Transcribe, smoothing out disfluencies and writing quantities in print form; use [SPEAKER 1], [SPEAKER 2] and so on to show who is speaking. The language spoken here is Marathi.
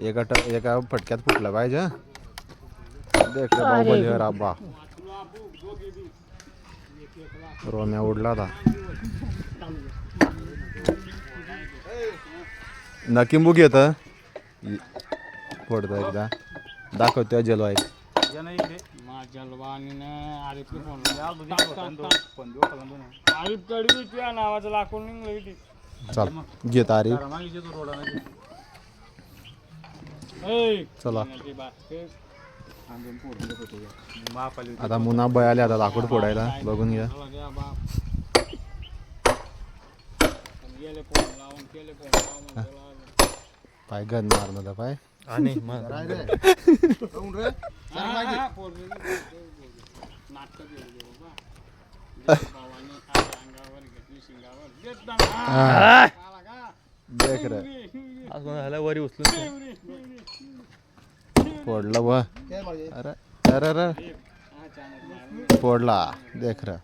[SPEAKER 1] एका फटक्यात फुटला पाहिजे. देख रे बाहुबली राबा. रोम्या उडला होता. नकिंबू घेत फोडतो एकदा दाखवतोय जलवा एक. चल घेत आरी. चला आता मुना बयाले आता लाकूड फोडायला बघून घ्या. पाय गन मारणार पाय आणि देख रे वरी उचलून फोडला व. अरे अरे अरे फोडला देख रे.